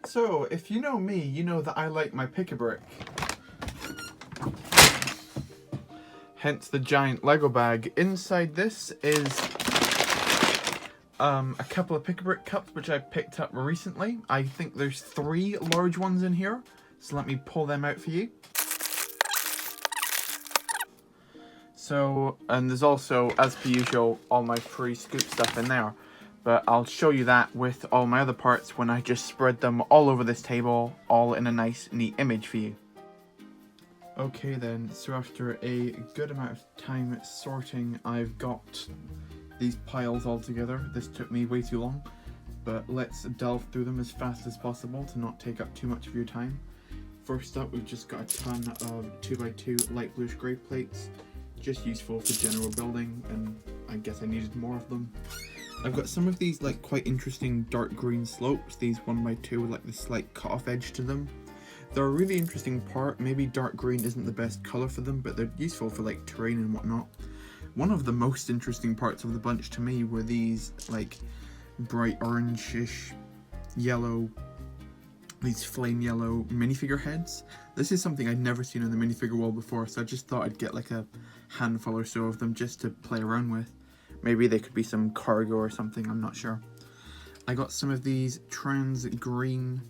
So, if you know me, you know that I like my Pick-a-Brick. Hence the giant Lego bag. Inside this is a couple of Pick-a-Brick cups which I picked up recently. I think there's 3 large ones in here, so let me pull them out for you. So, and there's also, as per usual, all my pre-scoop stuff in there. But I'll show you that with all my other parts when I just spread them all over this table, all in a nice, neat image for you. Okay then, so after a good amount of time sorting, I've got these piles all together. This took me way too long, but let's delve through them as fast as possible to not take up too much of your time. First up, we've just got a ton of 2x2 light bluish grey plates, just useful for general building, and I guess I needed more of them. I've got some of these like quite interesting dark green slopes, these 1x2 with like this slight cut off edge to them. They're a really interesting part. Maybe dark green isn't the best colour for them, but they're useful for like terrain and whatnot. One of the most interesting parts of the bunch to me were these like bright orange-ish yellow, these flame yellow minifigure heads. This is something I'd never seen on the minifigure wall before, so I just thought I'd get like a handful or so of them just to play around with. Maybe they could be some cargo or something, I'm not sure. I got some of these trans green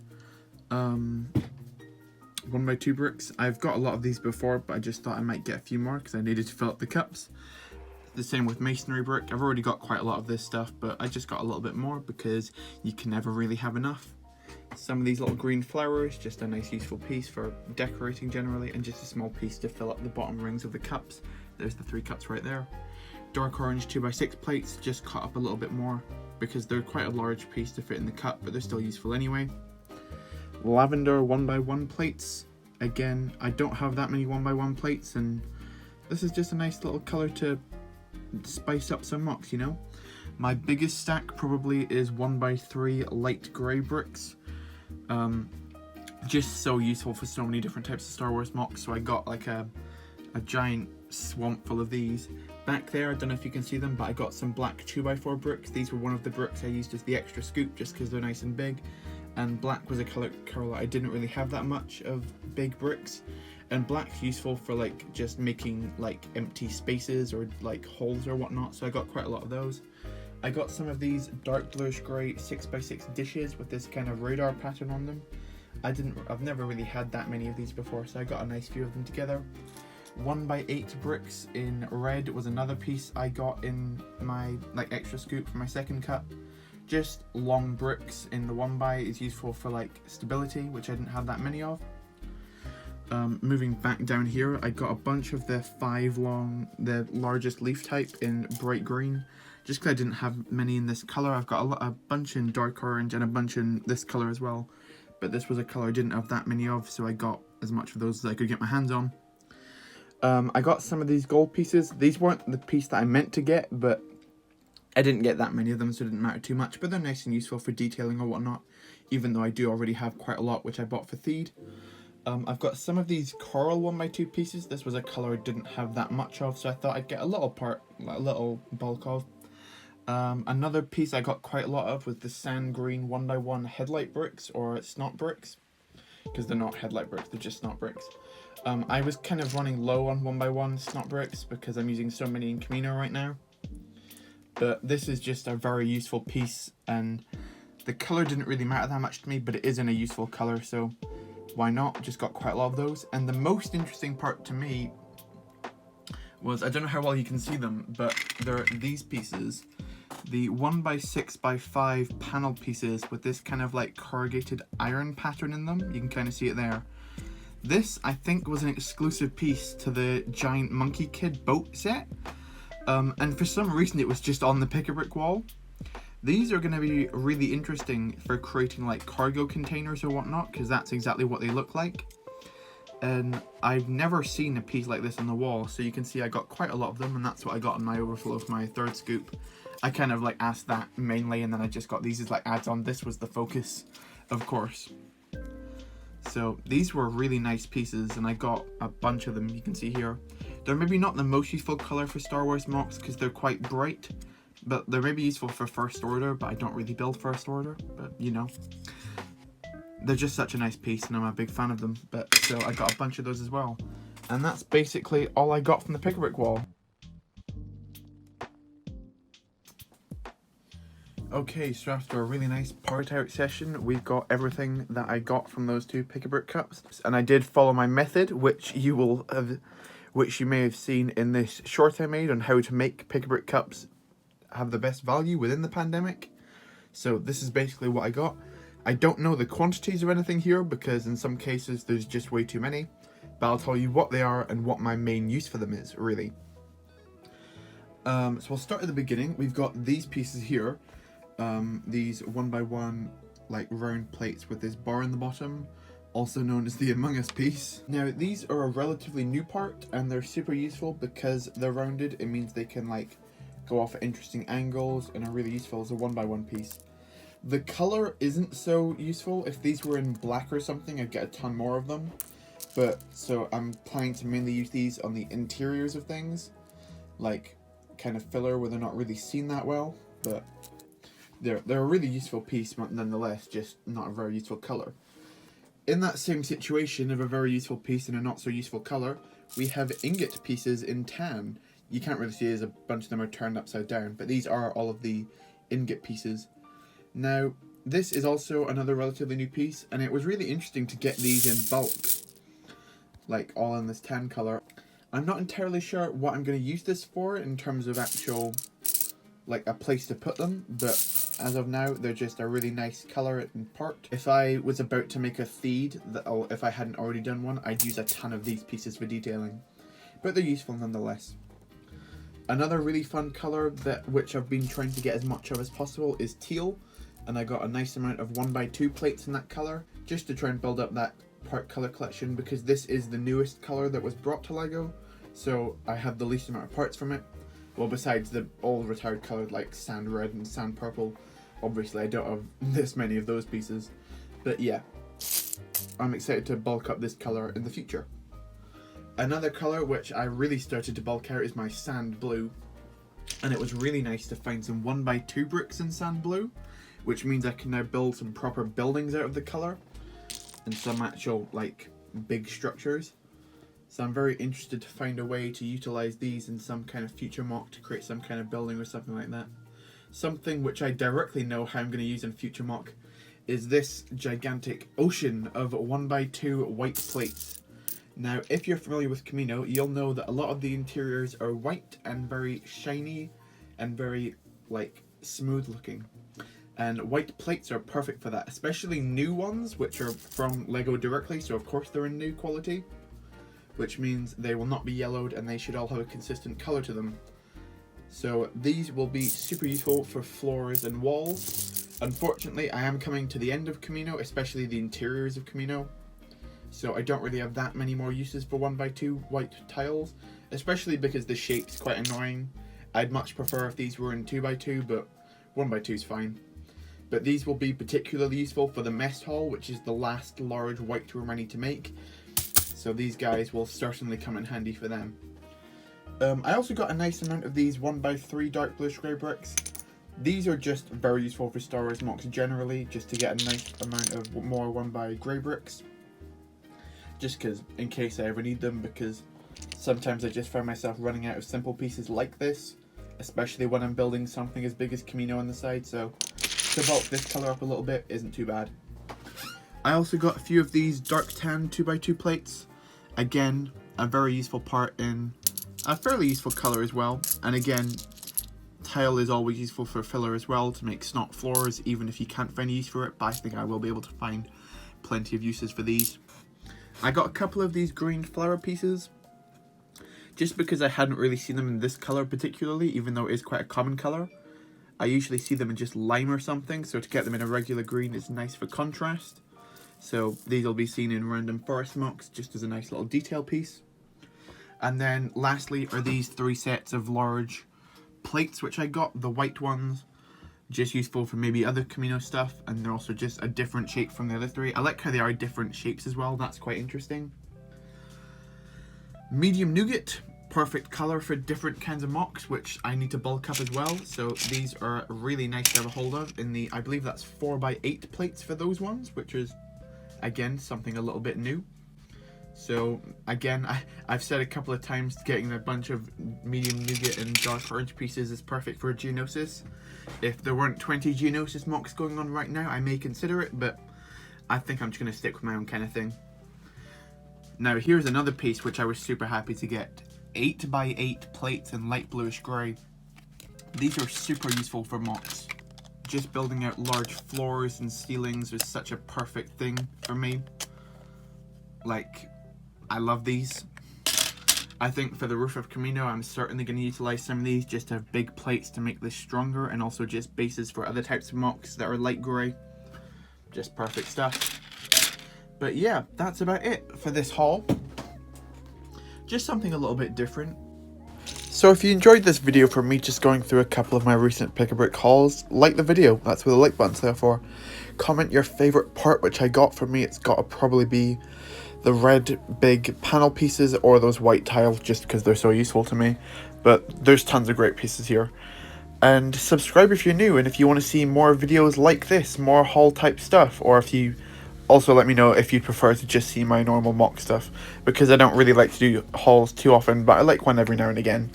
1x2 bricks. I've got a lot of these before, but I just thought I might get a few more because I needed to fill up the cups. The same with masonry brick. I've already got quite a lot of this stuff, but I just got a little bit more because you can never really have enough. Some of these little green flowers, just a nice useful piece for decorating generally, and just a small piece to fill up the bottom rings of the cups. There's the 3 cups right there. Dark orange 2x6 plates, just cut up a little bit more because they're quite a large piece to fit in the cup, but they're still useful anyway. Lavender 1x1 plates. Again, I don't have that many 1x1 plates, and this is just a nice little colour to spice up some mocks, you know. My biggest stack probably is 1x3 light grey bricks. Just so useful for so many different types of Star Wars mocks, so I got like a giant swamp full of these. Back there, I don't know if you can see them, but I got some black 2x4 bricks. These were one of the bricks I used as the extra scoop just because they're nice and big. And black was a colour I didn't really have that much of big bricks. And black's useful for like just making like empty spaces or like holes or whatnot, so I got quite a lot of those. I got some of these dark bluish grey 6x6 dishes with this kind of radar pattern on them. I've never really had that many of these before, so I got a nice few of them together. 1x8 bricks in red was another piece I got in my like extra scoop for my second cup. Just long bricks in the 1x is useful for like stability, which I didn't have that many of. Moving back down here, I got a bunch of the 5 long, the largest leaf type in bright green. Just because I didn't have many in this colour, I've got a bunch in dark orange and a bunch in this colour as well. But this was a colour I didn't have that many of, so I got as much of those as I could get my hands on. I got some of these gold pieces. These weren't the piece that I meant to get, but I didn't get that many of them, so it didn't matter too much. But they're nice and useful for detailing or whatnot, even though I do already have quite a lot, which I bought for Theed. I've got some of these coral 1x2 pieces. This was a colour I didn't have that much of, so I thought I'd get a little bulk of. Another piece I got quite a lot of was the sand green 1x1 headlight bricks, or snot bricks, because they're not headlight bricks, they're just snot bricks. I was kind of running low on 1x1 snot bricks because I'm using so many in Camino right now. But this is just a very useful piece, and the colour didn't really matter that much to me, but it is in a useful colour, so why not? Just got quite a lot of those. And the most interesting part to me was, I don't know how well you can see them, but they're these pieces. The 1x6x5 panel pieces with this kind of like corrugated iron pattern in them. You can kind of see it there. This, I think, was an exclusive piece to the Giant Monkey Kid boat set. And for some reason it was just on the Pick-a-Brick wall. These are going to be really interesting for creating like cargo containers or whatnot, because that's exactly what they look like. And I've never seen a piece like this on the wall, so you can see I got quite a lot of them, and that's what I got in my overflow for my third scoop. I kind of like asked that mainly, and then I just got these as like add-on. This was the focus, of course. So these were really nice pieces, and I got a bunch of them, you can see here. They're maybe not the most useful colour for Star Wars mocks because they're quite bright, but they're maybe useful for First Order, but I don't really build First Order, but you know. they're just such a nice piece and I'm a big fan of them. But so I got a bunch of those as well. And that's basically all I got from the Pick-a-Brick wall. Okay, so after a really nice party out session, we've got everything that I got from those two Pick-a-Brick cups. And I did follow my method, which you may have seen in this short I made on how to make Pick-a-Brick cups have the best value within the pandemic. So this is basically what I got. I don't know the quantities or anything here because in some cases there's just way too many. But I'll tell you what they are and what my main use for them is, really. So we'll start at the beginning. We've got these pieces here. These 1x1 like round plates with this bar in the bottom, also known as the Among Us piece. Now these are a relatively new part and they're super useful because they're rounded. It means they can like go off at interesting angles and are really useful as a 1x1 piece. The color isn't so useful. If these were in black or something, I'd get a ton more of them. But so I'm planning to mainly use these on the interiors of things, like kind of filler where they're not really seen that well, but they're a really useful piece nonetheless, just not a very useful color. In that same situation of a very useful piece and a not so useful color, we have ingot pieces in tan. You can't really see as a bunch of them are turned upside down, but these are all of the ingot pieces. Now, this is also another relatively new piece, and it was really interesting to get these in bulk, like all in this tan color. I'm not entirely sure what I'm going to use this for in terms of actual, like a place to put them, but as of now, they're just a really nice color and part. If I was about to make a feed, if I hadn't already done one, I'd use a ton of these pieces for detailing, but they're useful nonetheless. Another really fun color which I've been trying to get as much of as possible is teal, and I got a nice amount of 1x2 plates in that color just to try and build up that part color collection because this is the newest color that was brought to LEGO, so I have the least amount of parts from it. Well, besides the old retired colours like sand red and sand purple, obviously I don't have this many of those pieces. But yeah, I'm excited to bulk up this colour in the future. Another colour which I really started to bulk out is my sand blue. And it was really nice to find some 1x2 bricks in sand blue, which means I can now build some proper buildings out of the colour and some actual like big structures. So I'm very interested to find a way to utilise these in some kind of future mock to create some kind of building or something like that. Something which I directly know how I'm going to use in future mock is this gigantic ocean of 1x2 white plates. Now, if you're familiar with Camino, you'll know that a lot of the interiors are white and very shiny and very like smooth looking. And white plates are perfect for that, especially new ones which are from LEGO directly, so of course they're in new quality, which means they will not be yellowed and they should all have a consistent color to them. So these will be super useful for floors and walls. Unfortunately, I am coming to the end of Camino, especially the interiors of Camino. So I don't really have that many more uses for 1x2 white tiles, especially because the shape's quite annoying. I'd much prefer if these were in 2x2, but 1x2 is fine. But these will be particularly useful for the mess hall, which is the last large white room I need to make. So these guys will certainly come in handy for them. I also got a nice amount of these 1x3 dark bluish grey bricks. These are just very useful for Star Wars mocks generally, just to get a nice amount of more 1x grey bricks. Just because, in case I ever need them, because sometimes I just find myself running out of simple pieces like this, especially when I'm building something as big as Camino on the side, so to bulk this colour up a little bit isn't too bad. I also got a few of these dark tan 2x2 plates. Again, a very useful part in a fairly useful colour as well, and again, tile is always useful for filler as well to make snot floors, even if you can't find a use for it, but I think I will be able to find plenty of uses for these. I got a couple of these green flower pieces, just because I hadn't really seen them in this colour particularly, even though it is quite a common colour. I usually see them in just lime or something, so to get them in a regular green is nice for contrast. So these will be seen in random forest mocks just as a nice little detail piece. And then lastly are these 3 sets of large plates which I got, the white ones, just useful for maybe other Camino stuff, and they're also just a different shape from the other 3. I like how they are different shapes as well, that's quite interesting. Medium nougat, perfect colour for different kinds of mocks, which I need to bulk up as well, so these are really nice to have a hold of in the, I believe that's 4x8 plates for those ones, which is Again, something a little bit new. So again, I've said a couple of times getting a bunch of medium nougat and dark orange pieces is perfect for Geonosis. If there weren't 20 Geonosis mocks going on right now, I may consider it, but I think I'm just going to stick with my own kind of thing. Now here's another piece which I was super happy to get. 8x8 plates in light bluish grey. These are super useful for mocks. Just building out large floors and ceilings is such a perfect thing for me. Like, I love these. I think for the roof of Camino, I'm certainly going to utilize some of these just to have big plates to make this stronger, and also just bases for other types of mocks that are light grey. Just perfect stuff. But yeah, that's about it for this haul. Just something a little bit different. So if you enjoyed this video from me just going through a couple of my recent Pick-a-Brick hauls, like the video, that's what the like button's there for. Comment your favourite part which I got. For me, it's got to probably be the red big panel pieces or those white tiles, just because they're so useful to me. But there's tons of great pieces here. And subscribe if you're new, and if you want to see more videos like this, more haul type stuff, or if you also let me know if you prefer to just see my normal mock stuff, because I don't really like to do hauls too often, but I like one every now and again.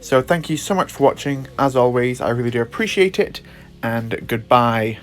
So thank you so much for watching. As always, I really do appreciate it, and goodbye.